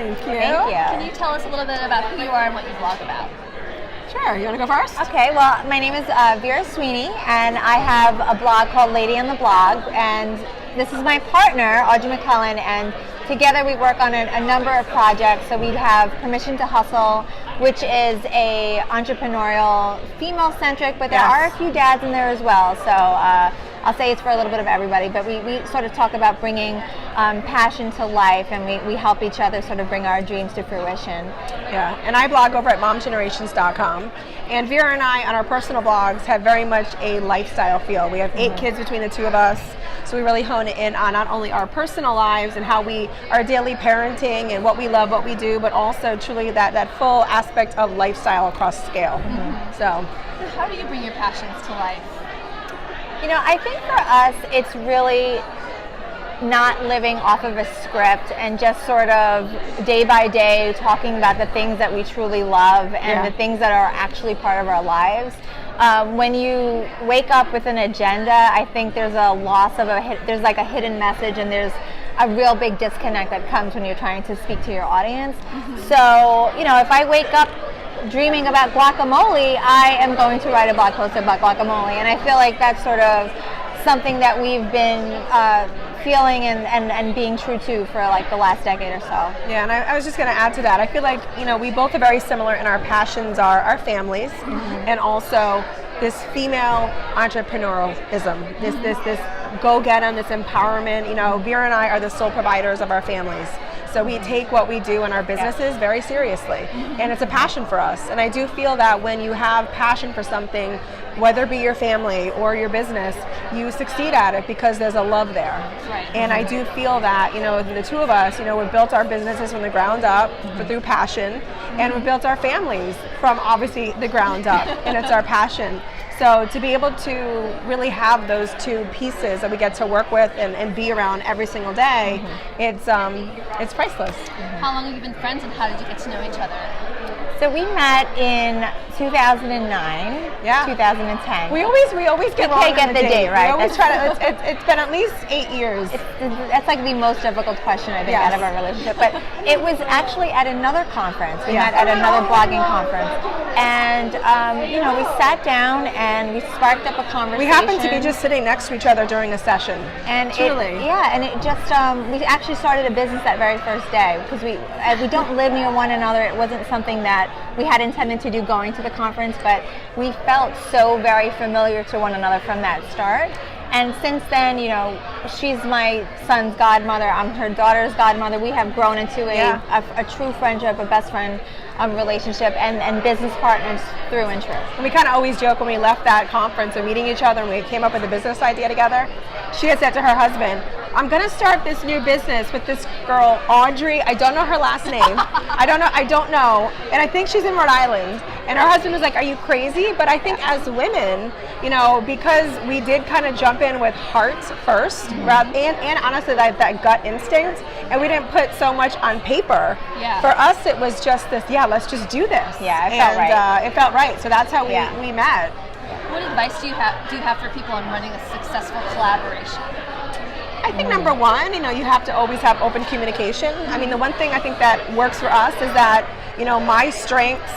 Thank you. Thank you. Can you tell us a little bit about who you are and what you blog about? Sure, you want to go first? Okay, well, my name is Vera Sweeney, and I have a blog called LadyandtheBlog, and this is my partner, Audrey McClelland, and together we work on a number of projects. So we have Permission to Hustle, which is a entrepreneurial, female-centric, but there are a few dads in there as well. So I'll say it's for a little bit of everybody, but we sort of talk about bringing passion to life, and we help each other sort of bring our dreams to fruition. Yeah, and I blog over at MomGenerations.com. And Vera and I, on our personal blogs, have very much a lifestyle feel. We have 8 kids between the two of us, so we really hone in on not only our personal lives and how our daily parenting and what we love, what we do, but also truly that full aspect of lifestyle across scale. So how do you bring your passions to life? You know, I think for us, it's really not living off of a script and just sort of day by day talking about the things that we truly love and the things that are actually part of our lives. When you wake up with an agenda, I think there's a loss of there's like a hidden message, and there's a real big disconnect that comes when you're trying to speak to your audience. So, you know, if I wake up dreaming about guacamole, I am going to write a blog post about guacamole, and I feel like that's sort of something that we've been feeling and being true to for like the last decade or so. Yeah, and I was just going to add to that. I feel like, you know, we both are very similar in our passions are our families and also this female entrepreneurialism, this go-get 'em, this empowerment. You know, Vera and I are the sole providers of our families. So we take what we do in our businesses very seriously, and it's a passion for us. And I do feel that when you have passion for something, whether it be your family or your business, you succeed at it because there's a love there. Right. And I do feel that, you know, the two of us, you know, we've built our businesses from the ground up through passion, and we've built our families from obviously the ground up, and it's our passion. So to be able to really have those two pieces that we get to work with and be around every single day, it's priceless. How long have you been friends, and how did you get to know each other? So we met in 2009, 2010. We always get wrong on the date, right? We always try to. It's been at least 8 years. That's like the most difficult question I think out of our relationship. But it was actually at another conference. We met at another blogging conference, and you know, we sat down and we sparked up a conversation. We happened to be just sitting next to each other during a session. And truly, and it just we actually started a business that very first day because we don't live near one another. It wasn't something that we had intended to do going to the conference, but we felt so very familiar to one another from that start. And since then, you know, she's my son's godmother, I'm her daughter's godmother. We have grown into a true friendship, a best friend relationship, and business partners through and through. And we kind of always joke when we left that conference and meeting each other and we came up with a business idea together. She had said to her husband, I'm going to start this new business with this girl, Audrey. I don't know her last name. I don't know. And I think she's in Rhode Island. And her husband was like, are you crazy? But I think as women, you know, because we did kind of jump in with heart first, and honestly that gut instinct, and we didn't put so much on paper. For us, it was just this, let's just do this. It felt right. It felt right. So that's how we met. What advice do you have for people on running a successful collaboration? I think number one, you know, you have to always have open communication. I mean, the one thing I think that works for us is that, you know, my strengths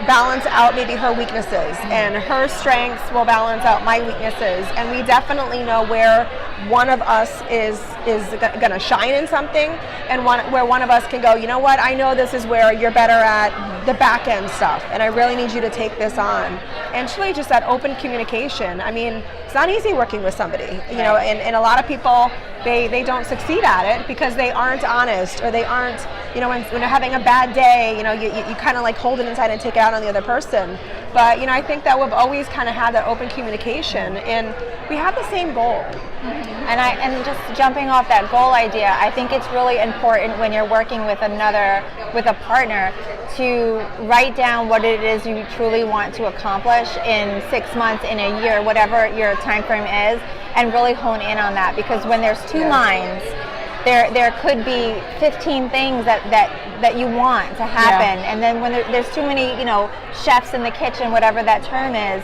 balance out maybe her weaknesses, and her strengths will balance out my weaknesses, and we definitely know where one of us is going to shine in something, and where one of us can go, you know what, I know this is where you're better at the back end stuff, and I really need you to take this on. And truly just that open communication. I mean, it's not easy working with somebody, you know, and a lot of people, they don't succeed at it because they aren't honest, or they aren't, you know, when they're having a bad day, you know, you kind of like hold it inside and take it out on the other person. But, you know, I think that we've always kind of had that open communication, and we have the same goal. And just jumping off that goal idea, I think it's really important when you're working with a partner, to write down what it is you truly want to accomplish in 6 months, in a year, whatever your time frame is, and really hone in on that. Because when there's two minds, there could be 15 things that you want to happen, and then when there's too many, chefs in the kitchen, whatever that term is,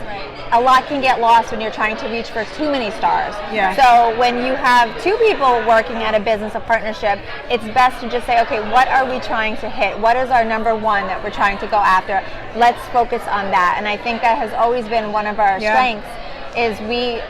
a lot can get lost when you're trying to reach for too many stars. Yeah. So when you have two people working at a business, a partnership, it's best to just say, okay, what are we trying to hit? What is our number one that we're trying to go after? Let's focus on that. And I think that has always been one of our strengths, is we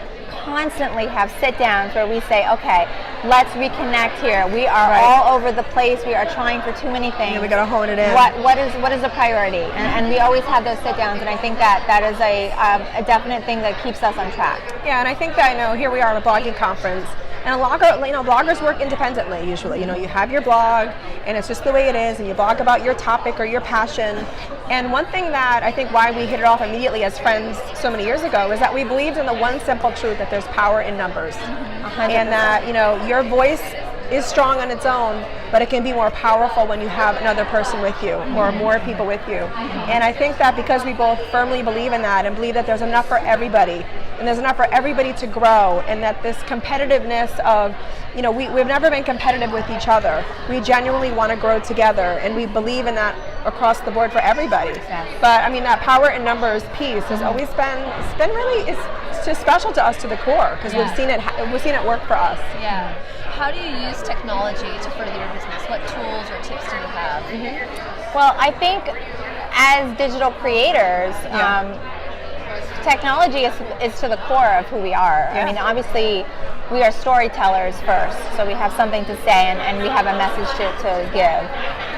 constantly have sit downs where we say, okay, let's reconnect here. We are all over the place. We are trying for too many things. We got to hone it in. What is the priority? And we always have those sit downs, and I think that is a definite thing that keeps us on track. Yeah, and I think that, here we are at a blogging conference, and bloggers work independently usually. You have your blog, and it's just the way it is, and you blog about your topic or your passion. And one thing that I think why we hit it off immediately as friends so many years ago is that we believed in the one simple truth that there's power in numbers. 100%. And that, your voice is strong on its own, but it can be more powerful when you have another person with you or more people with you. And I think that because we both firmly believe in that and believe that there's enough for everybody, and there's enough for everybody to grow, and that this competitiveness of, we've never been competitive with each other. We genuinely want to grow together, and we believe in that across the board for everybody. Yes. But that power in numbers piece has always it's just special to us to the core, because we've seen it work for us. Yeah. How do you use technology to further your business? What tools or tips do you have? Well, I think as digital creators, technology is to the core of who we are. I mean, obviously, we are storytellers first, so we have something to say and we have a message to give.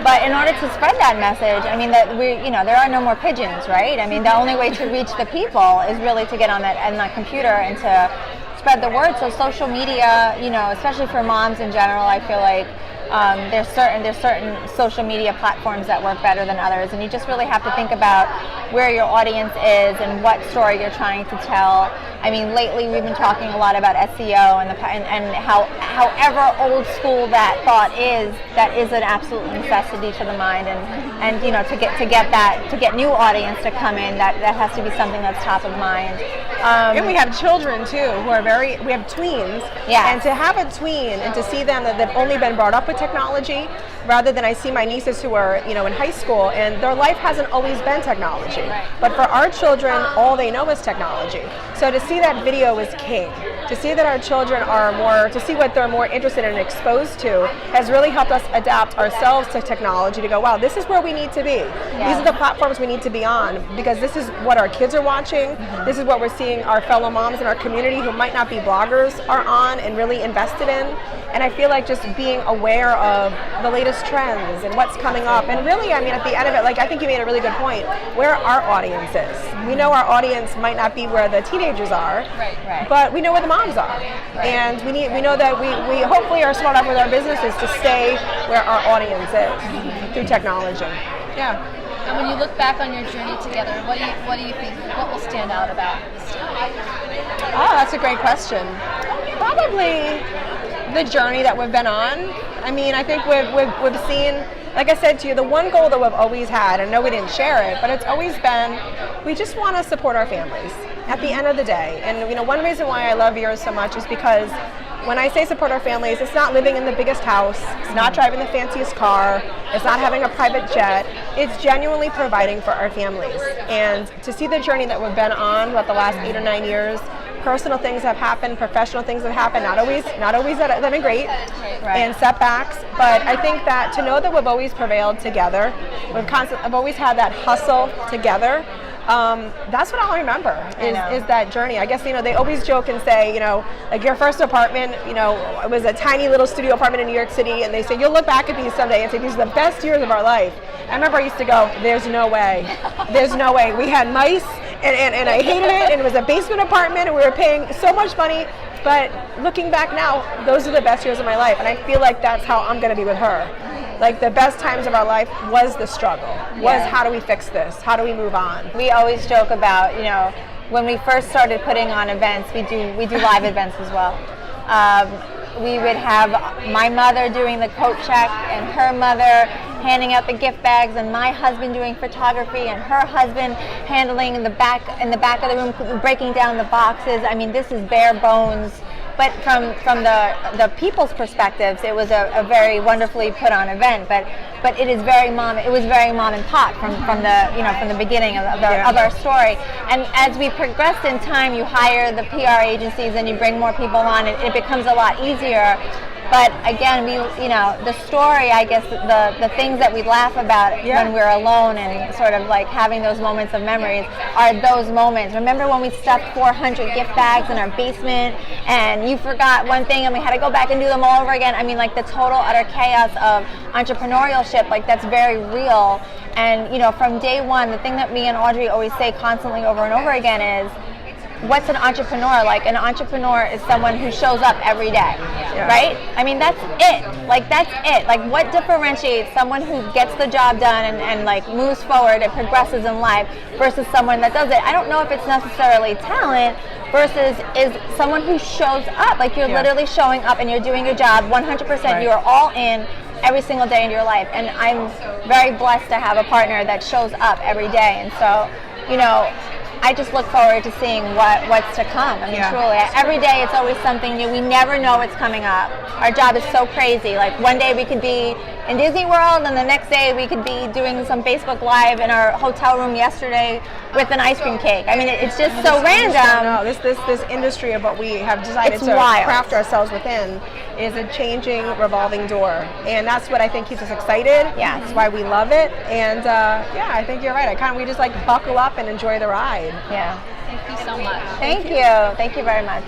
But in order to spread that message, I mean, there are no more pigeons, right? I mean, the only way to reach the people is really to get on that computer and to spread the word. So social media, especially for moms in general, I feel like there's certain social media platforms that work better than others, and you just really have to think about where your audience is and what story you're trying to tell. I mean, lately we've been talking a lot about SEO and however old school that thought is, that is an absolute necessity to the mind, and to get new audience to come in, that has to be something that's top of mind. And we have children too who are we have tweens. Yeah. And to have a tween and to see them that they've only been brought up with technology, rather than I see my nieces who are, in high school, and their life hasn't always been technology. But for our children, all they know is technology. So to see that video is king. To see that our children to see what they're more interested in and exposed to has really helped us adapt ourselves to technology, to go, wow, this is where we need to be. Yeah. These are the platforms we need to be on, because this is what our kids are watching. This is what we're seeing our fellow moms in our community who might not be bloggers are on and really invested in. And I feel like just being aware of the latest trends and what's coming up. And really, I mean, at the end of it, I think you made a really good point, where our audience is. We know our audience might not be where the teenagers are, but we know where the moms are. And we know that we hopefully are smart enough with our businesses to stay where our audience is through technology. Yeah. And when you look back on your journey together, what do you think? What will stand out about this journey? Oh, that's a great question. Probably the journey that we've been on. I mean, I think we've seen, like I said to you, the one goal that we've always had, and I know we didn't share it, but it's always been, we just want to support our families at the end of the day. And one reason why I love yours so much is because when I say support our families, it's not living in the biggest house, it's not driving the fanciest car, it's not having a private jet, it's genuinely providing for our families. And to see the journey that we've been on throughout the last 8 or 9 years, personal things have happened, professional things have happened, not always that have been great, and setbacks, but I think that to know that we've always prevailed together, I've always had that hustle together. That's what I'll remember is that journey. I guess, they always joke and say, like your first apartment, it was a tiny little studio apartment in New York City, and they say, you'll look back at these someday and say, these are the best years of our life. I remember I used to go, there's no way. There's no way. We had mice, and I hated it, and it was a basement apartment, and we were paying so much money. But looking back now, those are the best years of my life, and I feel like that's how I'm going to be with her. Like the best times of our life was the struggle, was how do we fix this? How do we move on? We always joke about, when we first started putting on events, we do live events as well. We would have my mother doing the coat check and her mother handing out the gift bags, and my husband doing photography and her husband handling in the back of the room, breaking down the boxes. I mean, this is bare bones But from the people's perspectives, it was a very wonderfully put on event. But it is very mom. It was very mom and pop from the beginning of our story. And as we progressed in time, you hire the PR agencies and you bring more people on, and it becomes a lot easier. But again, the story, I guess, the things that we laugh about when we're alone and sort of like having those moments of memories are those moments. Remember when we stuffed 400 gift bags in our basement and you forgot one thing and we had to go back and do them all over again? I mean, like the total utter chaos of entrepreneurship, like that's very real. And, from day one, the thing that me and Audrey always say constantly over and over again is, what's an entrepreneur? Like, an entrepreneur is someone who shows up every day, right? I mean, that's it. Like, that's it. Like, what differentiates someone who gets the job done and like moves forward and progresses in life versus someone that does it? I don't know if it's necessarily talent versus is someone who shows up. Like, you're literally showing up and you're doing your job 100%. You're all in every single day in your life. And I'm very blessed to have a partner that shows up every day. And so, I just look forward to seeing what's to come. I mean, truly, every day it's always something new. We never know what's coming up. Our job is so crazy. Like, one day we could be in Disney World, and the next day we could be doing some Facebook Live in our hotel room yesterday with an ice cream cake. I mean, it's just so random. No, this industry of what we have decided to craft ourselves within is a changing, revolving door, and that's what I think keeps us excited. Yeah, that's why we love it. And I think you're right. We just like buckle up and enjoy the ride. Yeah. Thank you so much. Thank you very much.